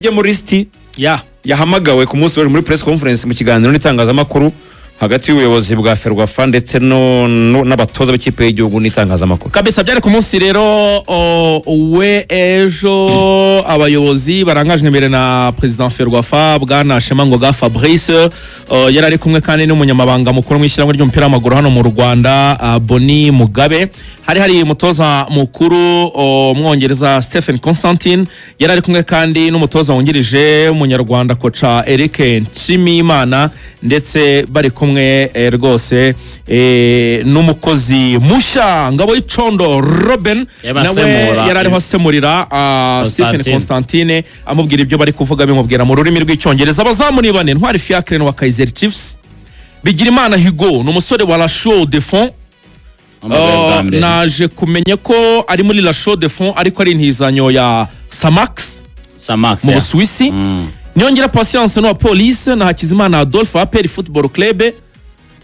muri listi yahamagawe ku munsi muri press conference mu kiganiro n'itangazamakuru hagati y'ubuyobozi bwa Ferwafa ndetse n'abatoza b'ikipe y'igihugu n'itangazamakuru kabisa. Byari ku munsi rero we ejo abayobozi barangajwe imbere na president Ferwafa bwana Shemangoga Fabrice yari ari kumwe kandi n'umunyamabanga mukuru mu ishyirahamwe ry'umupira w'amaguru hano mu Rwanda Boni Mugabe. Hari umutoza mukuru umwongereza Stephen Constantine yari ari kumwe kandi n'umutoza wungirije umunyarwanda kocha Eric Nshimiyimana ndetse bari kumwe rwose n'umukozi mushya ngabo y'icondo Robin nawe yari ariho asemurira Stephen Constantine amubwira ibyo bari kuvuga bimubwira mu rurimi rw'icyongereza. Abazamu ni bane: Ntwari Fiacre wa Kaizer Chiefs, Bigirimana Hugo n'umusore wa La Chaux de Fonds. Naje kumenya ko ari muri La Chaux de Fonds ariko ari intizanyo ya Samax mu Busuwisi. Nyongera Patience no Police na Hakizimana Adolphe wa APR Football Club.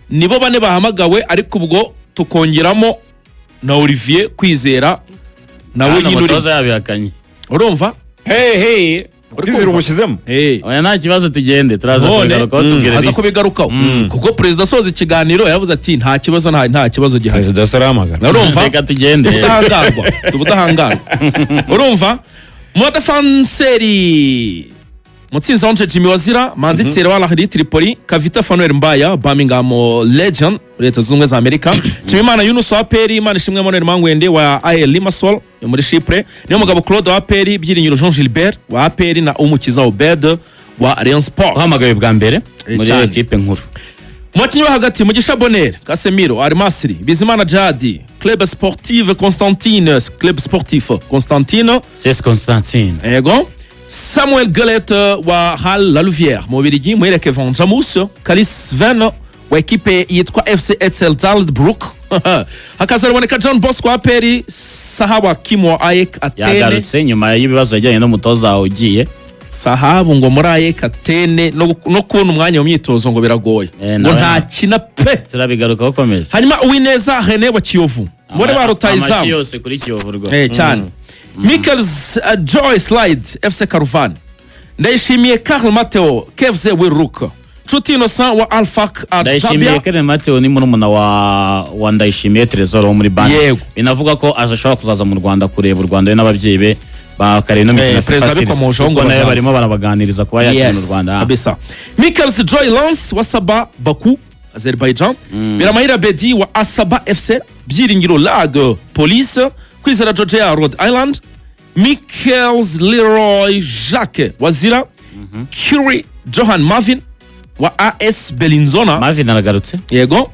Nibo bane bahamagawe ariko ubwo tukongeramo na Oliviel Kwizera nawe umutoza yabihakanye. Urumva? Kwizera umushizemo. Oya nta kibazo tugende turaza kubigarukaho tubwire aza kubigarukaho kuko president asoza ikiganiro yavuze ati nta kibazo gihari. President Saramagana. Urumva? Reka tugende. Tubudahangarwa. Urumva? Mu defenseri Mutsinzi Ange Jimmy Wazira, Manzi Tsere wa Lahiri Tripoli, Kavita Fanuel Mbaya, Birmingham Legend, Leta Zunze za Amerika, Chimimana Yunus wa APR, Manishimwe Emmanuel Mangwende wa AEL Limassol yo muri Chypre, niyo mugabo Claude wa APR, Byiringiro Jean Gilbert wa APR na Umukiza Obed wa Rayon Sport. Uhamagaye bwa mbere muri equipe nkuru. Umukinnyi wa hagati Mugisha Bonheur, Casemiro, Al-Masri, Bizimana Djihadi, Club Sportif Constantine. C'est Constantine. Yego. Samuel Gallet wa Hal La Louvière mu Birigi, Muhereke Van Jamus, Kalis Sven wa ekipe yitwa FC Etzel Zaldbrook. Hakazaboneka John Bosco wa Peri, Sahaba Kimo wa AEK Athene. Yagarutse nyuma y'ibibazo yajyanye n'umutoza ugiye. Sahabu ngo muri AEK Athene no kubona umwanya mu myitozo ngo biragoye. Ngo nta kina pe. Turabigarukaho komeza. Hanyuma Uwineza René wa Kiyovu. Muri barutayizamu. Amashi yose kuri Kiyovu rwose. Cyane. Michaels Joy Slide FC Karuvan, Ndayishimiye Karl Mateo KFC Wiruka, Nshuti Innocent wa Alfak Arabia. Ndayishimiye Karl Mateo ni murumuna wa Ndayishimiye Trezor wo muri Banda. Binavuga ko azashobora kuzaza mu Rwanda kureba u Rwanda n'ababyeyi be bakare no mikino bikomojeho ngo nayo barimo barabaganiriza kuba yakina mu Rwanda. Kabisa. Michaels Joy Lance wa Saba Baku Azerbaijan, Biramahira Bedi wa Asaba FC, Byiringiro Lag Police, Kwizera Georgia Rhode Island, Michaels Leroy Jacques Wazira, Curie Johan Marvin wa AS Belinzona. Marvin aragarutse. Yego.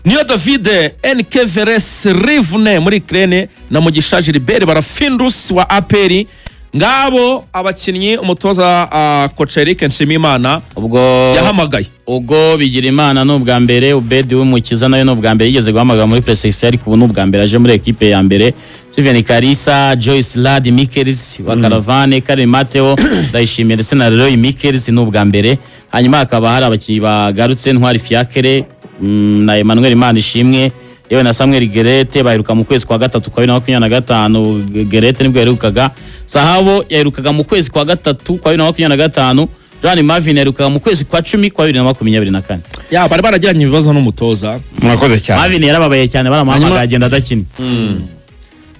Niyo David Nkeveres Rivne muri Ukraine na Mugisha Gilbert Barafindus wa APR. Ngabo abakinnyi umutoza coach Eric Nshimiyimana ubwo yahamagaye. Ubwo Bigirimana n'ubwa mbere, Ubedi w'Umukiza nayo n'ubwa mbere yigeze guhamagara muri press ariko ubu n'ubwa mbere aje muri equipe ya mbere. Steven Karisa, Joyce Lad Michaels wa Caravane, Karl Mateo, Ndayishimiye ndetse na Leroy Michaels n'ubwa mbere. Hanyuma akaba hari abakinnyi bagarutse Ntwari Fiacre na Emmanuel Manishimwe yewe na Samuel Gerete baheruka mu kwezi kwa gatatu kwa 2025. Gerete nibwo yaherukaga. Sahabo yaherukaga mu kwezi kwa gatatu kwa 2025. Johan Marvin yaherukaga mu kwezi kwa 10 kwa 2024. Ya bari baragiranye ibibazo n'umutoza. Murakoze cyane. Marvin yarababaye cyane baramuhamagaye agenda adakina.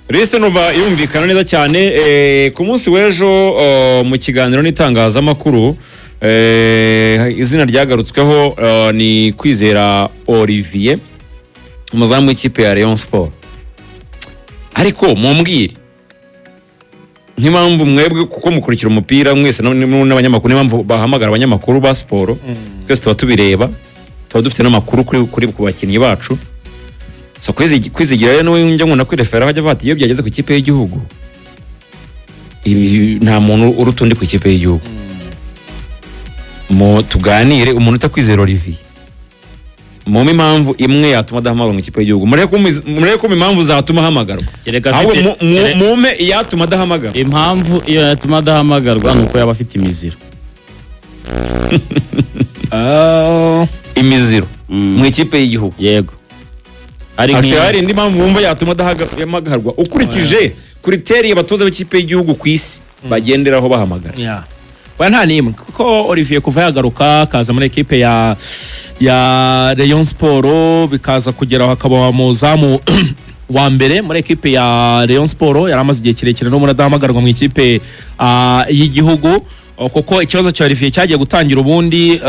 Liste numva yumvikana neza cyane ku munsi w'ejo mu kiganiro n'itangazamakuru izina ryagarutsweho ni Kwizera Oliviel, umuzamu w'ikipe ya Rayon Sport. Ariko mumbwire nk'impamvu mwebwe kuko mukurikira umupira mwese n'abanyamakuru, n'impamvu bahamagara abanyamakuru ba siporo twese tuba tubireba, tuba dufite n'amakuru kuri ku bakinnyi bacu. So kwizigira rero niwe njya nkunda kwirefera hajya bati iyo byageze ku ikipe y'igihugu ibi nta muntu urutundi ku ikipe y'igihugu. Mu tuganire umuntu utakwizera Olivier mu impamvu imwe yatuma adahamagara mu ikipe y'igihugu. Mureke ko impamvu zatuma hamagarwa, ahubwo mume yatuma adahamagara. Impamvu iyo yatuma adahamagarwa nuko yaba afite imiziro. Imiziro mu ikipe y'igihugu. Yego. Hari indi mpamvu wumva yatuma adahamagarwa ukurikije kriteri abatoza b'ikipe y'igihugu ku isi bagenderaho bahamagara. nta nimwe kuko Olivier kuva yagaruka akaza muri ekipe ya Rayon Sport bikaza kugeraho akaba umuzamu wa mbere muri ekipe ya Rayon Sport yari amaze igihe kirekire no muradahamagarwa mu ikipe y'igihugu kuko ikibazo cya Olivier cyagiye gutangira ubundi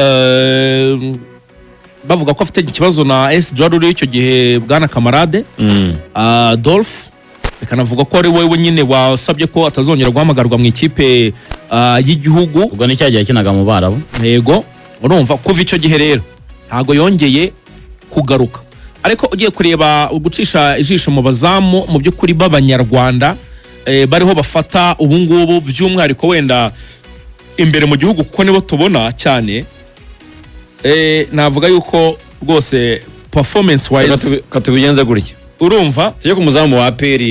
bavuga ko afite ikibazo na S Joruri icyo gihe bwana Kamarade Dolph bikanavuga ko ari wowe nyine wasabye ko atazongera guhamagarwa mu ikipe y'igihugu ubwo ni cyagiye kinaga mu Barabu yego urumva kuva icyo gihe rero ntago yongeye kugaruka ariko ugiye kureba gucisha ijisho mu bazamu mu by'ukuri b'abanyarwanda bariho bafata ubungubu by'umwihariko wenda imbere mu gihugu kuko nibo tubona cyane navuga yuko rwose performance wise katubigenza gutya urumva tujye ku muzamu wa APR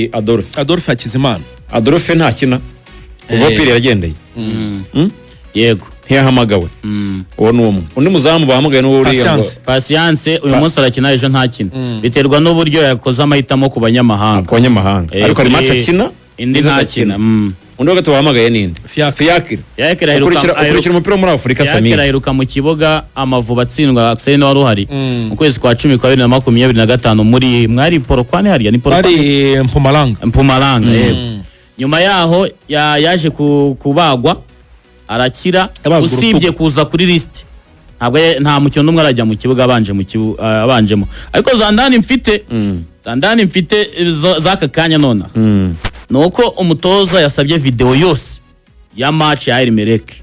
Adolphe Hakizimana Adolphe ntakina ubwo APR yagendeye yego ntiyahamagawe uwo ni umwe undi muzamu bahamagaye n'uwo uriya Patience uyu munsi arakina ejo ntakina biterwa n'uburyo yakoze amahitamo ku banyamahanga ariko ari match akina indi ntakina undi wagati wahamagaye ninde Fiacre akurikira umupira muri Afurika Samir Fiacre aheruka mu kibuga Amavubi atsindwa Axel wari uhari mu kwezi kwa 10 kwa 2025 muri mwari Porokwane hariya ni Porokwane Mpumalanga yego nyuma yaho yaje kubagwa arakira usibye kuza kuri list nta mukino n'umwe arajya mu kibuga abanjemo ariko zandani mfite zaka kanya nona nuko umutoza yasabye video yose ya match ya Elmerek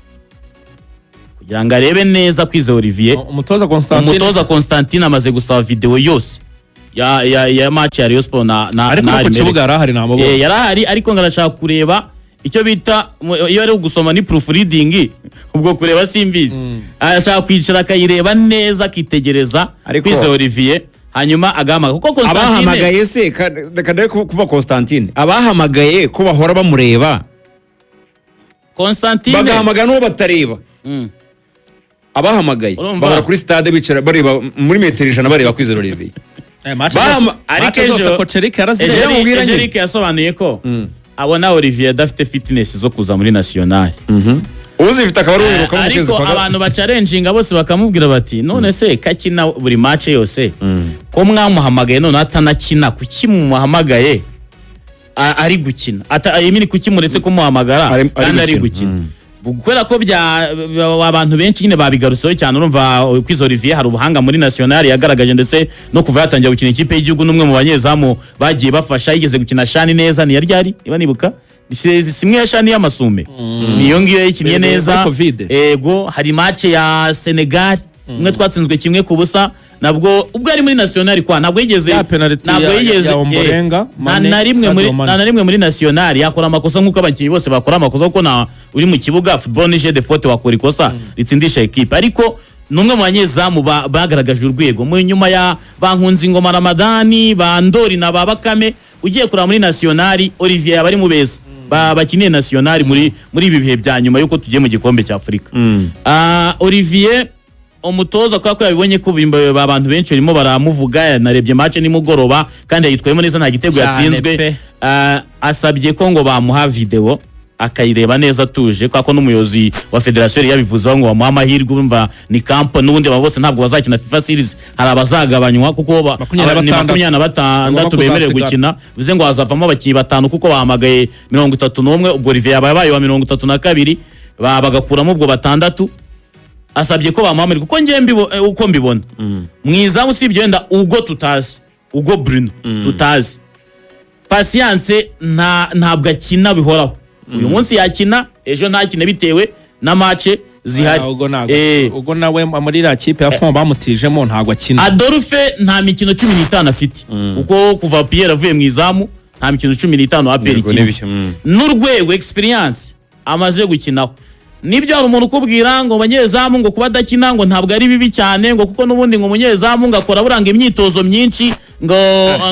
kugira ngo arebe neza kwize Olivier umutoza Constantine amaze gusaba video yose ya match ya Rayon Sport na ariko ku kibuga yarahari namabo yarahari ariko ngarashaka kureba icyo bita iyo ari gusoma ni proofreading ubwo kureba simbizi ashaka kwicara akayireba neza akitegereza kwize Olivier hanyuma agama kuko Constantine abahamagaye se kadare kuva Constantine abahamagaye ko bahora bamureba Constantine bagahamagara no batareba abahamagaye bahora kuri stade bicara bareba muri metero 100 bareba kwizera Olivier ariko Eric yasobanuye ko abona Olivier adafite fitness zo kuza muri national uzifite akaba ruruka mu kwezi kwa abantu bacarenjinga bose bakamubwira bati none se kakina buri match yose ko mwamuhamagaye none atanakina kuki mumuhamagaye ari gukina yimini kuki muretse ko muhamagara kandi ari gukina kubera ko abantu benshi nyine babigarutseho cyane urumva kwizo Olivier hari ubuhanga muri national yagaragaje ndetse no kuva yatangira gukina ikipe y'igihugu n'umwe mu banyezamu bagiye bafasha yigeze gukina Shani neza ni yaryari iba nibuka simwe ya Shani y'amasume niyo ngiyo yikinnye neza ego hari match ya Senegal umwe twatsinzwe kimwe ku busa nabwo ubwo ari muri national kwa ntabwo yigeze na rimwe muri national yakora amakosa nkuko abakinnyi bose bakora amakosa kuko na uri mu kibuga football ni jeu de faute wakora ikosa ritsindisha equipe ariko numwe mu banyezamu bagaragaje urwego mu nyuma ya bankunzi ngoma Ramadani bandori na babakame ugiye kura muri national Olivier abari mu beza bakiniye national muri ibi bihe bya nyuma yuko tugiye mu gikombe cya Afrika Olivier umutoza kwa yabibonye ko abantu benshi barimo baramuvuga narebye match nimugoroba kandi yitwayemo neza nta gitego yatsinzwe asabye ko ngo bamuha video akayireba neza tuje kwako n'umuyobozi wa federation yabivuze ngo bamuha amahirwe urumva ni camp n'ubundi bose ntabwo bazakina FIFA series hari abazagabanywa kuko ni 26 bemerewe gukina bize ngo hazavamo abakinnyi batanu kuko bahamagaye 31 ubwo Olivier yabaye wa 32 bagakuramo ubwo batandatu asabye ko bamuhamira kuko ngembi uko mbibona mwiza usibye wenda ubwo tutazi ubwo Bruno tutazi Patience ntabwo akina bihoraho uyu munsi yakina ejo ntakine bitewe na match zihari ubwo nawe muri la kipe ya fond bamutijemo ntabwo akina Adolphe nta mikino 15 afite uko kuva Pierre avuye mu izamu nta mikino 15 APR ikina n'urwego experience amaze gukinaho nibyo hari umuntu ukubwira ngo banyezamu ngo kuba dakina ngo ntabwo ari bibi cyane ngo kuko nubundi ngo munyezamu ngakora buranga imyitozo myinshi ngo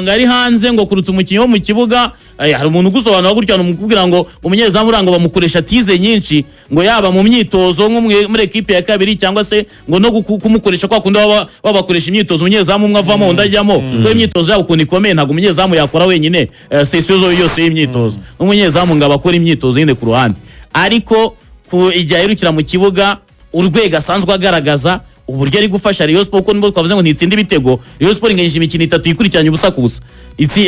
ngari hanze ngo kuruta umukinnyi wo mu kibuga hari umuntu ugusobanura gutyo umukubwira ngo umunyezamu uranga bamukoresha tize nyinshi ngo yaba mu myitozo nko muri equipe ya kabiri cyangwa se ngo no kumukoresha kwa kundi babakoresha imyitozo umunyezamu umwe avamo ndajyamo ko imyitozo yabo kundi ikomeye ntabwo umunyezamu yakora wenyine session yose y'imyitozo umunyezamu ngabakora imyitozo yinde ku ruhande ariko ku igihe aherukira mu kibuga urwego asanzwe agaragaza uburyo ari gufasha Rayon Sport, kuko nubwo twavuze ngo ntitsinda ibitego, Rayon Sport inganyije imikino 3 yikurikiranye ubusa ku busa,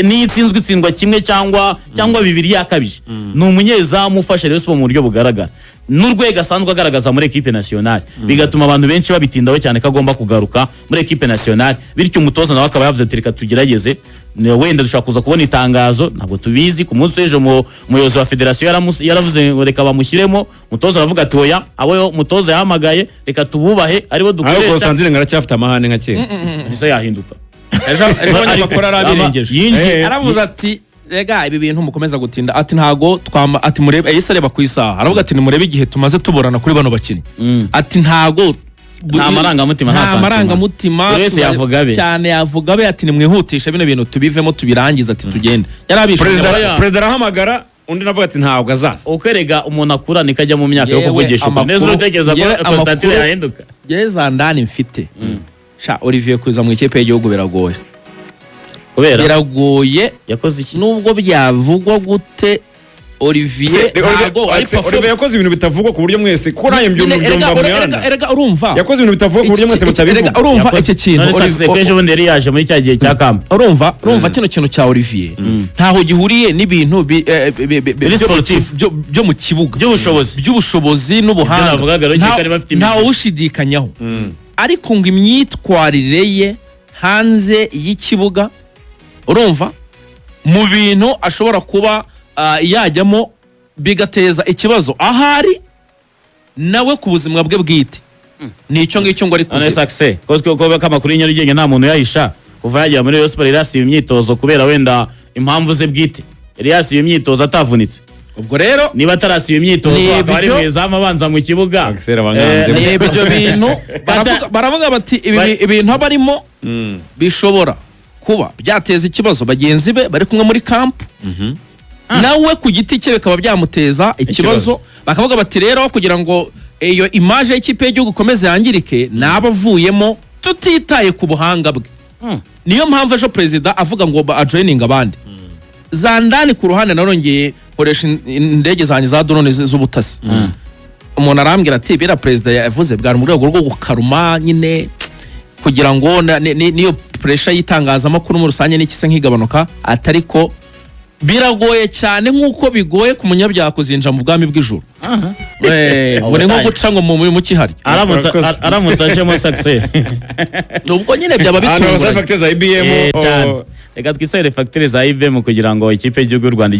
niyo itsinzwe itsindwa kimwe cyangwa 2 yakabije. Ni umunyezamu ufasha Rayon Sport mu buryo bugaragara, n'urwego asanzwe agaragaza muri equipe nationale, bigatuma abantu benshi babitindaho cyane ko agomba kugaruka muri equipe nationale, bityo umutoza nawe akaba yavuze ati reka tugerageze, wenda dushaka kuza kubona itangazo, ntabwo tubizi. Ku munsi w'ejo umuyobozi wa federasiyo yaravuze ngo reka bamushyiremo, umutoza aravuga ati oya, abo umutoza yahamagaye reka tububahe aribo dukoresha. ariko Constantine ngaracyafite amahane nka kera, ese yahinduka ejo bakora arabirengeje, aravuze ati rega ibi bintu mukomeza gutinda, ati ntago ati murebe yise areba ku isaha, aravuga ati nimurebe igihe tumaze tuburana kuri bano bakinnyi, ati ntago nta marangamutima wese yavuga be cyane, yavuga be ati nimwihutisha bino bintu tubivemo tubirangiza, ati tugende. President arahamagara undi navuga ati ntabwo azaza. Ukwerega umuntu akura nikajya mu myaka yo kuvugisha ukuri, neza utekereza ko Constantine yahinduka. Yeza ndani mfite sha Olivier kuza mu ikipe y'igihugu biragoye, kubera biragoye. yakoze iki nubwo byavugwa gute Olivier yakoze ibintu bitavugwa ku buryo mwese ko naye mbyumva mu yanda. Erega urumva yakoze ibintu bitavugwa ku buryo mwese mutabivuga. Urumva iki kintu Olivier bundi yari yaje muri cya gihe cya kamp. Urumva kino kintu cya Olivier ntaho gihuriye n'ibintu byo mu kibuga by'ubushobozi n'ubuhanga, ntawe ushidikanyaho. Ariko ngo imyitwarire ye hanze y'ikibuga, urumva mu bintu ashobora kuba yajyamo bigateza ikibazo ahari nawe ku buzima bwe bwite, nicyo ngicyo ngo ari kuze success ko kamakuru y'Inyarugenge nta muntu yahisha kuva yagiye muri Rayon Sport yasiba imyitozo kubera wenda impamvu ze bwite, yasiba imyitozo atavunitse. Ubwo rero niba atarasiba imyitozo akaba ari mwizamu abanza mu kibuga, ibyo bintu baravuga bati ibintu abarimo bishobora kuba byateza ikibazo bagenzi be bari kumwe muri camp, nawe ku giti cye bikaba byamuteza ikibazo. Bakavuga bati rero kugira ngo iyo image y'ikipe y'igihugu ikomeze yangirike, n'abavuyemo tutitaye ku buhanga bwe. Niyo mpamvu ejo president avuga ngo ajoining abandi za ndani ku ruhande. Narongeye koresha indege zanjye za drone z'ubutasi, umuntu arambwira ati bira president yavuze bwa mu rwego rwo gukaruma nyine kugira ngo niyo pressure yitangazamakuru mu rusange n'ikise nk'igabanuka, atariko biragoye cyane nk'uko bigoye ku munyabyaha kuzinja mu bwami bw'ijuru. Muri nko guca ngo mu kihari aramutse ajemo success, nubwo nyine byaba bitunguranye. Facteurs za IBM, reka twisere facteurs za IBM kugira ngo ikipe y'igihugu y'u Rwanda